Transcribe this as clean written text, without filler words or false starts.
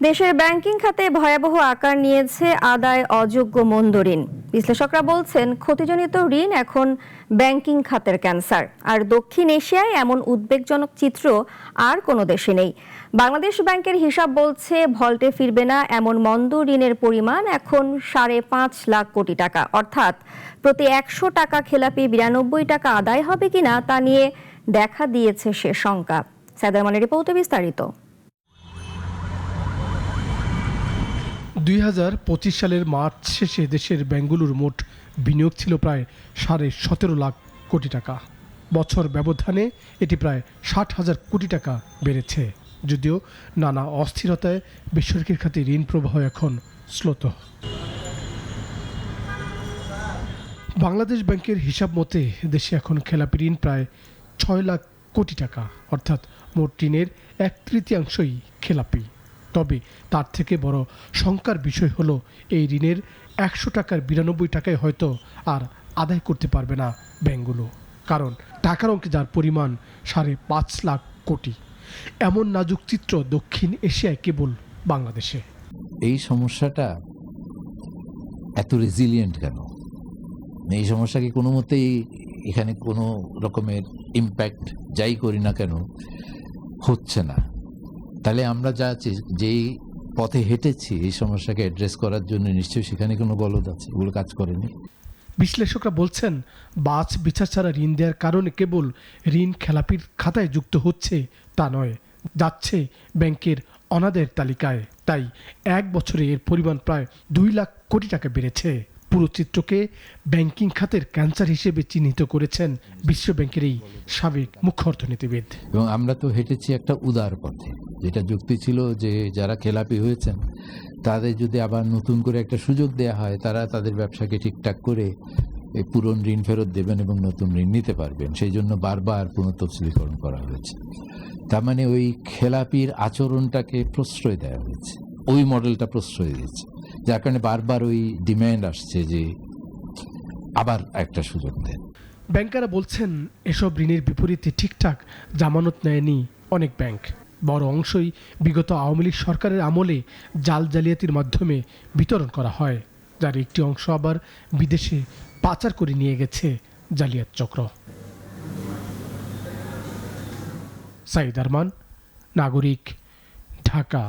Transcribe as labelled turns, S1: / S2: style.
S1: দেশের ব্যাংকিং খাতে ভয়াবহ আকার নিয়েছে আদায় অযোগ্য মন্দ ঋণ। বিশ্লেষকরা বলছেন, ক্ষতিজনিত ঋণ এখন ব্যাংকিং খাতের ক্যান্সার। আর দক্ষিণ এশিয়ায় এমন উদ্বেগজনক চিত্র আর কোনো দেশে নেই। বাংলাদেশ ব্যাংকের হিসাব বলছে, ভল্টে ফিরবে না এমন মন্দ ঋণের পরিমাণ এখন 5.5 লাখ কোটি টাকা। অর্থাৎ প্রতি 100 টাকা খেলাপি 92 টাকা আদায় হবে কিনা তা নিয়ে দেখা দিয়েছে সে শঙ্কা। সাইদার মানের রিপোর্টে বিস্তারিত।
S2: 2025 সালের মার্চ শেষে দেশের ব্যাংকগুলোর মোট বিনিয়োগ ছিল প্রায় 17.5 লাখ কোটি টাকা। বছর ব্যবধানে এটি প্রায় 60,000 কোটি টাকা বেড়েছে। যদিও নানা অস্থিরতায় বেসরকারি খাতে ঋণ প্রবাহ এখন শ্লথ। বাংলাদেশ ব্যাংকের হিসাব মতে দেশে এখন খেলাপি ঋণ প্রায় 6 লাখ কোটি টাকা, অর্থাৎ মোট ঋণের 1/3 খেলাপি। তবে তার থেকে বড় শঙ্কার বিষয় হলো, এই ঋণের 100 টাকার 92 টাকায় হয়তো আর আদায় করতে পারবে না ব্যাংকগুলো। কারণ টাকার অঙ্কে যার পরিমাণ 5.5 লাখ কোটি। এমন নাজুক চিত্র দক্ষিণ এশিয়ায় কেবল বাংলাদেশে।
S3: এই সমস্যাটা এত রেজিলিয়েন্ট কেন? এই সমস্যা কি কোনো মতেই এখানে কোনো রকমের ইম্প্যাক্ট যাই করি না কেন হচ্ছে না? তাহলে আমরা যা যেই পথে হেঁটেছি এই সমস্যাকে অ্যাড্রেস করার জন্য, নিশ্চয়ই সেখানে কোনো গলদ আছে, ওগুলো কাজ করেনি।
S2: বিশ্লেষকরা বলছেন, বাছ বিচার ছাড়া ঋণ দেওয়ার কারণে কেবল ঋণ খেলাপির খাতায় যুক্ত হচ্ছে তা নয়, যাচ্ছে ব্যাংকের অনাদায়ের তালিকায়। তাই 1 বছরে এর পরিমাণ প্রায় 2 লাখ কোটি টাকা বেড়েছে। পুরো চিত্রকে ব্যাংকিং খাতের ক্যান্সার হিসেবে চিহ্নিত করেছেন বিশ্ব ব্যাংকের এই সাবেক মুখ্য অর্থনীতিবিদ।
S3: এবং আমরা তো হেঁটেছি একটা উদার পথে, যেটা যুক্তি ছিল যে যারা খেলাপি হয়েছেন তাদের যদি আবার নতুন করে একটা সুযোগ দেয়া হয়, তারা তাদের ব্যবসাকে ঠিকঠাক করে পুরনো ঋণ ফেরত দেবেন এবং নতুন ঋণ নিতে পারবেন। সেই জন্য বারবার পুনঃতফসিলীকরণ করা হয়েছে। তার মানে ওই খেলাপির আচরণটাকে প্রশ্রয় দেওয়া হয়েছে, ওই মডেলটা প্রশ্রয় দিয়েছে, যার কারণে বারবার ওই ডিম্যান্ড আসছে যে আবার একটা সুযোগ দেন।
S2: ব্যাংকাররা বলছেন, এসব ঋণের বিপরীতে ঠিকঠাক জামানত নেয়নি অনেক ব্যাংক। বড় অংশই বিগত আওয়ামী লীগ সরকারের আমলে জালিয়াতির মাধ্যমে বিতরণ করা হয়, যার একটি অংশ আবার বিদেশে পাচার করে নিয়ে গেছে জালিয়াত চক্র। সাইদ আরমান, নাগরিক, ঢাকা।